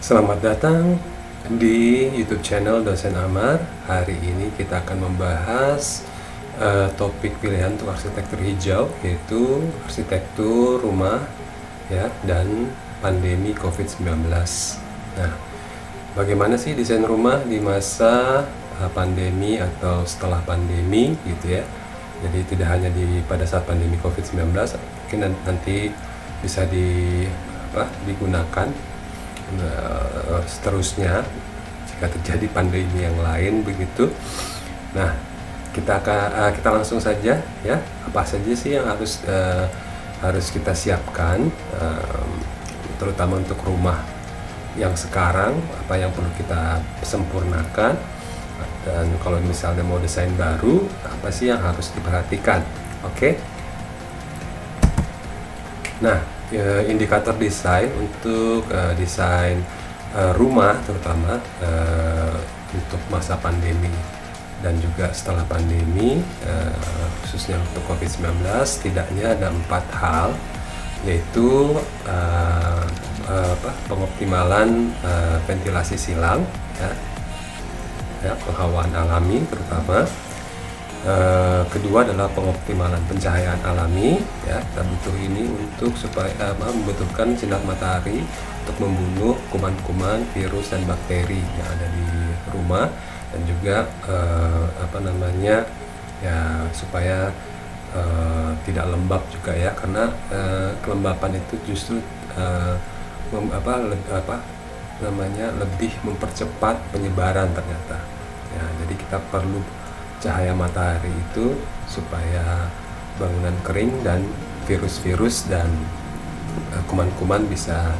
Selamat datang di YouTube channel Dosen Amar. Hari ini kita akan membahas topik pilihan untuk arsitektur hijau, yaitu arsitektur rumah ya dan pandemi COVID-19. Nah, bagaimana sih desain rumah di masa pandemi atau setelah pandemi gitu ya. Jadi tidak hanya pada saat pandemi COVID-19, mungkin nanti bisa digunakan seterusnya jika terjadi pandemi yang lain begitu. Nah, kita langsung saja ya, apa saja sih yang harus kita siapkan, terutama untuk rumah yang sekarang, apa yang perlu kita sempurnakan, dan kalau misalnya mau desain baru, apa sih yang harus diperhatikan. Oke. Nah, indikator desain untuk desain rumah terutama untuk masa pandemi dan juga setelah pandemi, khususnya untuk COVID-19, setidaknya ada 4 hal, yaitu pengoptimalan ventilasi silang ya, penghawaan alami terutama. Kedua adalah pengoptimalan pencahayaan alami ya, kita butuh ini untuk supaya membutuhkan sinar matahari untuk membunuh kuman-kuman, virus dan bakteri yang ada di rumah, dan juga ya supaya tidak lembab juga ya, karena kelembapan itu justru lebih mempercepat penyebaran ternyata ya. Jadi kita perlu cahaya matahari itu supaya bangunan kering dan virus-virus dan kuman-kuman bisa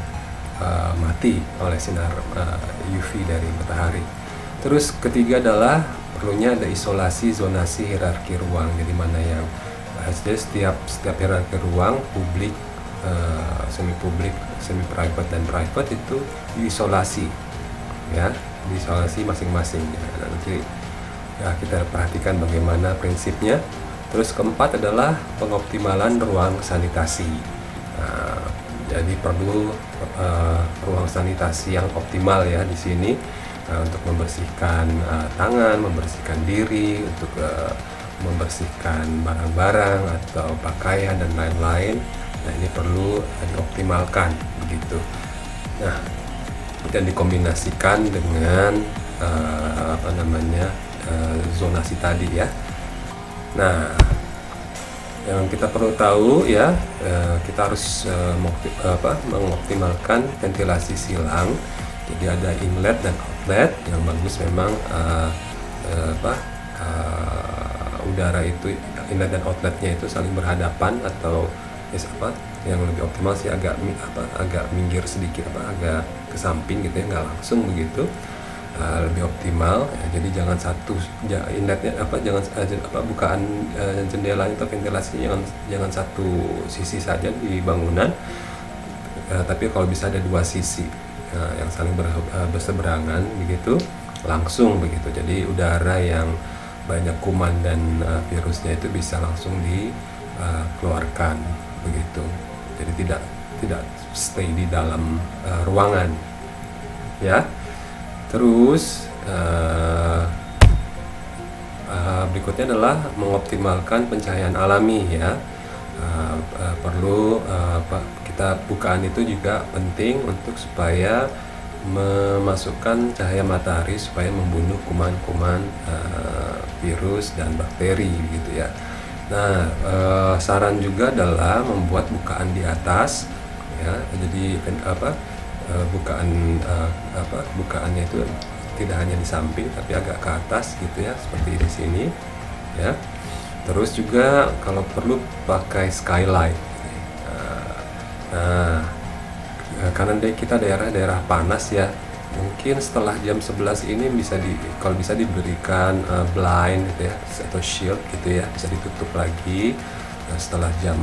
mati oleh sinar UV dari matahari. Terus ketiga adalah perlunya ada isolasi zonasi hierarki ruang. Jadi mana yang setiap hierarki ruang, publik, semi publik, semi private dan private itu diisolasi ya, diisolasi masing-masing ya. Nanti ya, kita perhatikan bagaimana prinsipnya. Terus keempat adalah pengoptimalan ruang sanitasi. Nah, jadi perlu ruang sanitasi yang optimal ya di sini, untuk membersihkan tangan, membersihkan diri, untuk membersihkan barang-barang atau pakaian dan lain-lain. Nah, ini perlu dioptimalkan begitu. Nah, dan dikombinasikan dengan zonasi tadi ya. Nah, yang kita perlu tahu ya, kita harus mengoptimalkan ventilasi silang. Jadi ada inlet dan outlet yang bagus memang, udara itu, inlet dan outletnya itu saling berhadapan, atau yang lebih optimal sih agak minggir sedikit, agak ke samping gitu ya, nggak langsung begitu. Lebih optimal ya. Jadi jangan satu inletnya bukaan jendela atau ventilasi jangan satu sisi saja di bangunan, tapi kalau bisa ada dua sisi yang saling berseberangan begitu, langsung begitu. Jadi udara yang banyak kuman dan virusnya itu bisa langsung dikeluarkan begitu. Jadi tidak stay di dalam ruangan ya. Terus berikutnya adalah mengoptimalkan pencahayaan alami ya. Perlu kita bukaan itu juga penting untuk supaya memasukkan cahaya matahari supaya membunuh kuman-kuman, virus dan bakteri gitu ya. Nah, saran juga adalah membuat bukaan di atas ya. Jadi bukaannya itu tidak hanya di samping tapi agak ke atas gitu ya, seperti di sini ya. Terus juga kalau perlu pakai skylight. Nah, karena kita daerah panas ya, mungkin setelah jam 11 ini kalau bisa diberikan blind gitu ya, atau shield gitu ya, bisa ditutup lagi. Nah, setelah jam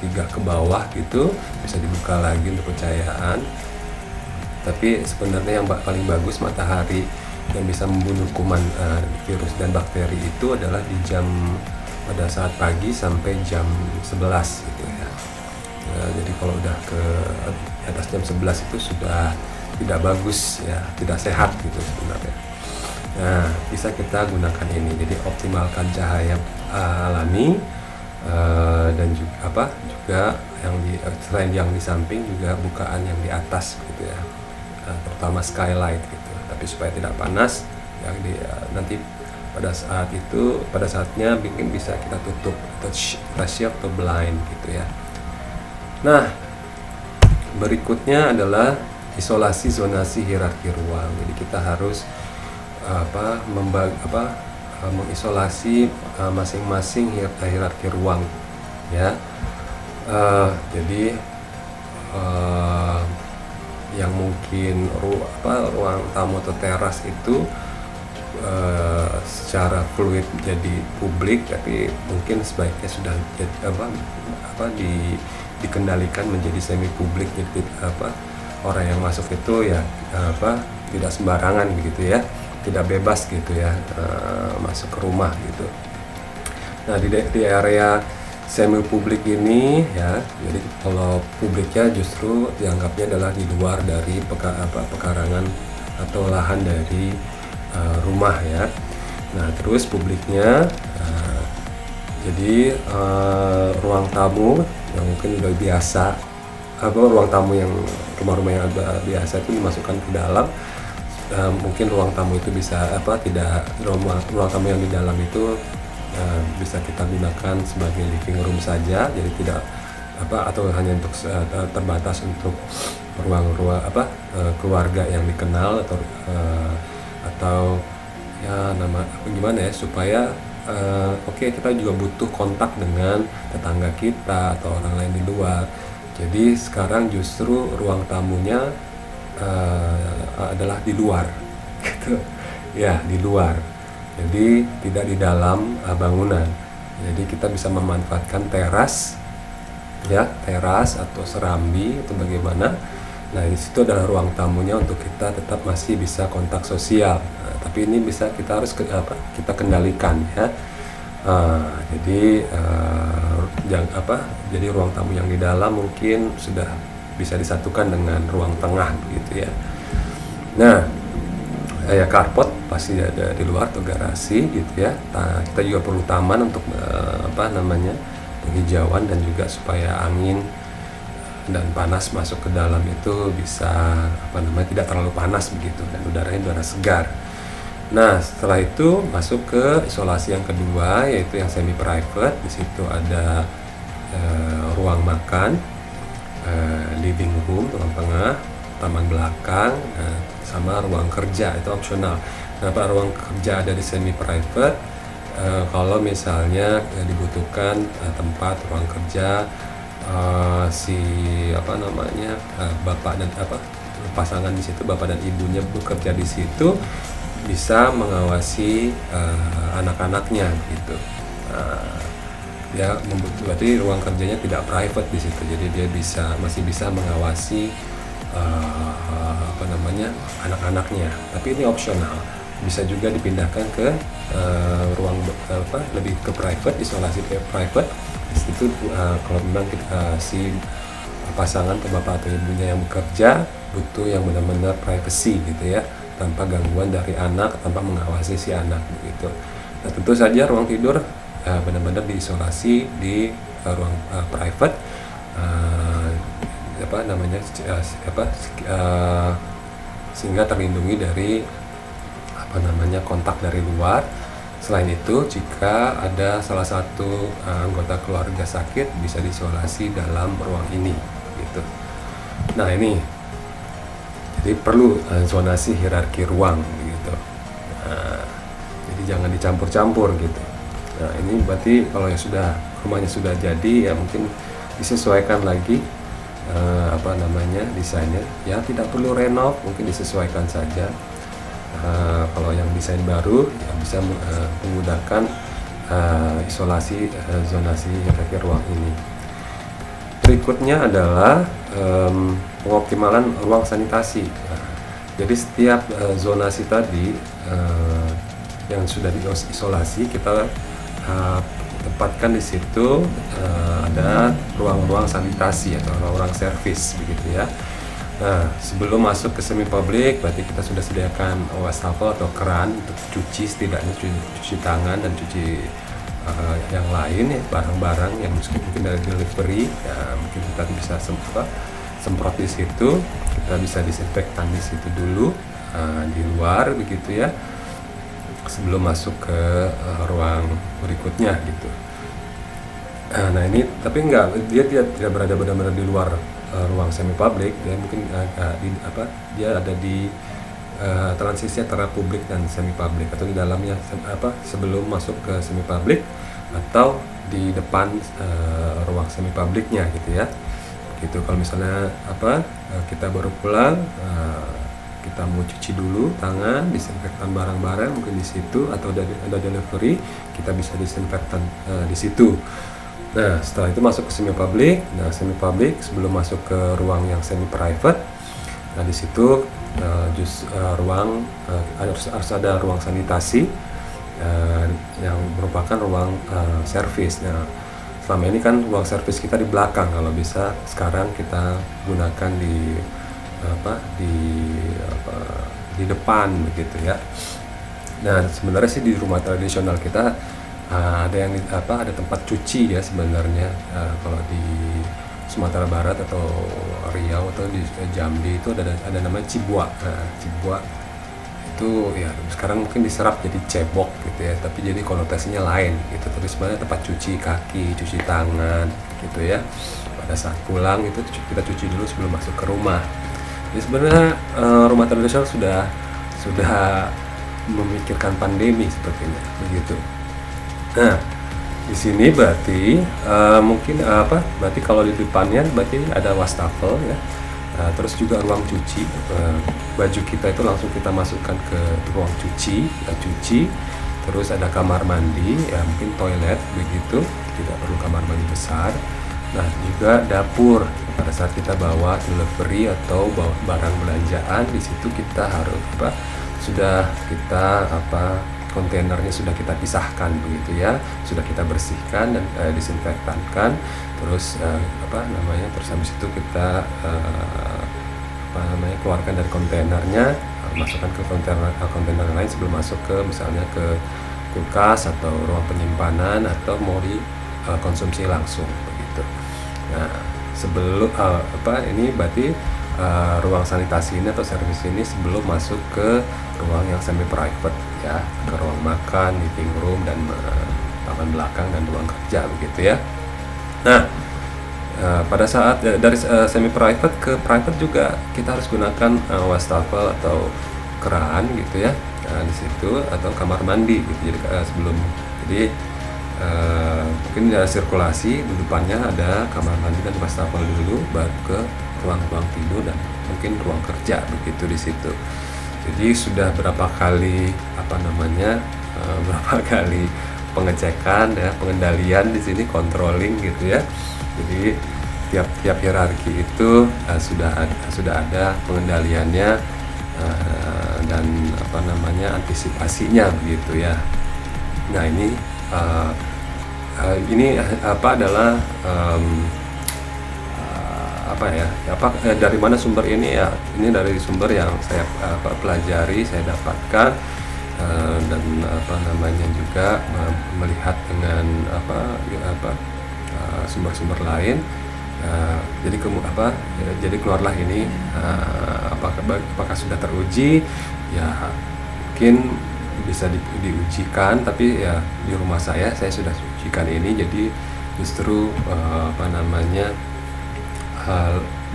3 ke bawah gitu bisa dibuka lagi untuk pencahayaan. Tapi sebenarnya yang paling bagus matahari yang bisa membunuh kuman, virus dan bakteri itu adalah pada saat pagi sampai jam 11 gitu ya. Jadi kalau udah ke atas jam 11 itu sudah tidak bagus ya, tidak sehat gitu sebenarnya. Nah, bisa kita gunakan ini. Jadi optimalkan cahaya alami, dan juga yang selain yang di samping juga bukaan yang di atas gitu ya, terutama skylight gitu. Tapi supaya tidak panas, yang nanti pada saatnya mungkin bisa kita tutup atau kita shield atau blind gitu ya. Nah, berikutnya adalah isolasi zonasi hierarki ruang. Jadi kita harus mengisolasi masing-masing hierarki ruang ya. Jadi yang mungkin ruang tamu atau teras itu secara fluid jadi publik, tapi mungkin sebaiknya sudah dikendalikan menjadi semi publik. Jadi orang yang masuk itu ya tidak sembarangan begitu ya, tidak bebas gitu ya, masuk ke rumah gitu. Nah, di area semi publik ini ya, jadi kalau publiknya justru dianggapnya adalah di luar dari pekarangan atau lahan dari rumah ya. Nah, terus publiknya jadi ruang tamu yang mungkin udah biasa, ruang tamu yang rumah-rumah yang biasa itu dimasukkan ke dalam. Mungkin ruang tamu itu bisa ruang tamu yang di dalam itu bisa kita gunakan sebagai living room saja, jadi tidak atau hanya untuk terbatas untuk ruang-ruang keluarga yang dikenal atau ya gimana ya, supaya kita juga butuh kontak dengan tetangga kita atau orang lain di luar. Jadi sekarang justru ruang tamunya adalah di luar gitu ya, di luar, jadi tidak di dalam bangunan. Jadi kita bisa memanfaatkan teras ya, teras atau serambi atau bagaimana. Nah, di situ adalah ruang tamunya untuk kita tetap masih bisa kontak sosial. Nah, tapi ini bisa kita harus kita kendalikan ya. Jadi ruang tamu yang di dalam mungkin sudah bisa disatukan dengan ruang tengah begitu ya. Nah, ya carport pasti ada di luar atau garasi gitu ya. Kita juga perlu taman untuk penghijauan dan juga supaya angin dan panas masuk ke dalam itu bisa tidak terlalu panas begitu, dan udaranya udara segar. Nah, setelah itu masuk ke isolasi yang kedua, yaitu yang semi private. Di situ ada ruang makan, living room, ruang tengah, taman belakang, sama ruang kerja itu opsional. Kenapa ruang kerja ada di semi private? Kalau misalnya dibutuhkan tempat ruang kerja bapak dan pasangan di situ, bapak dan ibunya bekerja di situ, bisa mengawasi anak-anaknya gitu. Ya, berarti ruang kerjanya tidak private di situ, jadi dia masih bisa mengawasi anak-anaknya. Tapi ini opsional, bisa juga dipindahkan ke ruang lebih ke private, isolasi private. Di situ kalau memang si pasangan atau bapak atau ibunya yang bekerja butuh yang benar-benar privacy gitu ya, tanpa gangguan dari anak, tanpa mengawasi si anak begitu. Nah, tentu saja ruang tidur benar-benar diisolasi di ruang private, sehingga terlindungi dari kontak dari luar. Selain itu, jika ada salah satu anggota keluarga sakit, bisa diisolasi dalam ruang ini gitu. Nah, ini jadi perlu zonasi hierarki ruang gitu. Jadi jangan dicampur-campur gitu. Nah, ini berarti kalau rumahnya sudah jadi, ya mungkin disesuaikan lagi desainnya. Ya, tidak perlu renov, mungkin disesuaikan saja. Kalau yang desain baru ya bisa menggunakan isolasi zonasi hierarki ruang ini. Berikutnya adalah pengoptimalan ruang sanitasi. Jadi setiap zonasi tadi yang sudah diisolasi, kita tempatkan di situ ada ruang-ruang sanitasi atau ruang-ruang servis begitu ya. Nah, sebelum masuk ke semi public, berarti kita sudah sediakan wastafel atau keran untuk cuci, setidaknya cuci tangan dan cuci yang lain ya, barang-barang yang mungkin dari delivery. Ya, mungkin kita bisa semprot di situ, kita bisa disinfektan di situ dulu, di luar begitu ya, sebelum masuk ke ruang berikutnya gitu. Nah ini tapi dia tidak berada benar-benar di luar ruang semi publik, dia mungkin dia ada di transisi antara publik dan semi publik, atau di dalamnya sebelum masuk ke semi publik atau di depan ruang semi publiknya gitu ya. Gitu. Kalau misalnya kita baru pulang, kita mau cuci dulu tangan, disinfektan barang-barang mungkin di situ, atau ada delivery, kita bisa disinfektan di situ. Nah, setelah itu masuk ke semi public. Nah, semi public sebelum masuk ke ruang yang semi private, nah di situ ruang harus ada ruang sanitasi yang merupakan ruang servis. Nah, selama ini kan ruang servis kita di belakang, kalau bisa sekarang kita gunakan di depan begitu ya. Nah, sebenarnya sih di rumah tradisional kita ada tempat cuci ya sebenarnya. Kalau di Sumatera Barat atau Riau atau di Jambi itu ada namanya cibua. Nah, cibua itu ya sekarang mungkin diserap jadi cebok gitu ya, tapi jadi konotasinya lain gitu. Tapi sebenarnya tempat cuci kaki, cuci tangan gitu ya. Pada saat pulang itu kita cuci dulu sebelum masuk ke rumah. Jadi sebenarnya rumah tradisional sudah memikirkan pandemi sepertinya begitu. Nah, di sini berarti berarti kalau di depannya berarti ada wastafel ya. Terus juga ruang cuci, baju kita itu langsung kita masukkan ke ruang cuci, kita cuci. Terus ada kamar mandi, ya mungkin toilet begitu, tidak perlu kamar mandi besar. Nah, juga dapur. Pada saat kita bawa delivery atau bawa barang belanjaan, di situ kita harus kontainernya sudah kita pisahkan begitu ya, sudah kita bersihkan dan disinfektankan. Terus terus habis itu kita keluarkan dari kontainernya, masukkan ke kontainer lain sebelum masuk ke misalnya ke kulkas atau ruang penyimpanan atau mau dikonsumsi langsung begitu. Nah, sebelum ini berarti ruang sanitasi ini atau servis ini sebelum masuk ke ruang yang semi private ya, ke ruang makan, living room, dan taman belakang dan ruang kerja begitu ya. Nah, pada saat dari semi private ke private juga kita harus gunakan wastafel atau keran gitu ya, di situ, atau kamar mandi gitu. Jadi mungkin ada sirkulasi di depannya, ada kamar mandi dan wastafel dulu, baru ke ruang tidur dan mungkin ruang kerja begitu di situ. Jadi sudah berapa kali pengecekan ya, pengendalian di sini, controlling gitu ya. Jadi tiap hierarki itu sudah ada pengendaliannya dan antisipasinya begitu ya. Nah, ini adalah dari mana sumber ini ya? Ini dari sumber yang saya pelajari, saya dapatkan, dan juga melihat dengan sumber-sumber lain. Jadi keluarlah ini, apakah sudah teruji ya, mungkin bisa diujikan, tapi ya di rumah saya sudah ujikan ini, jadi justru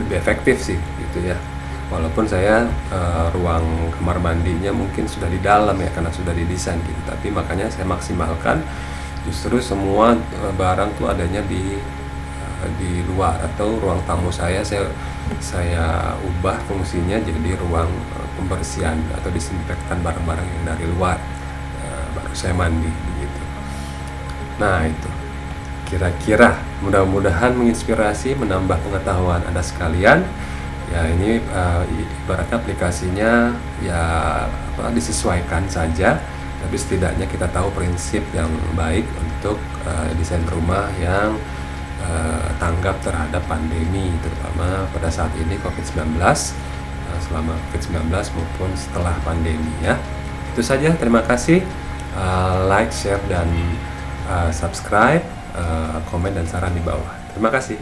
lebih efektif sih gitu ya. Walaupun saya ruang kamar mandinya mungkin sudah di dalam ya, karena sudah didesain gitu, tapi makanya saya maksimalkan justru semua barang tuh adanya di luar, atau ruang tamu saya ubah fungsinya jadi ruang pembersihan atau disinfektan barang-barang yang dari luar, baru saya mandi begitu. Nah, itu kira-kira mudah-mudahan menginspirasi, menambah pengetahuan Anda sekalian ya. Ini ibaratnya aplikasinya ya disesuaikan saja, tapi setidaknya kita tahu prinsip yang baik untuk desain rumah yang tanggap terhadap pandemi, terutama pada saat ini COVID-19, selama COVID-19 maupun setelah pandemi ya. Itu saja, terima kasih. Like, share, dan subscribe, komen dan saran di bawah. Terima kasih.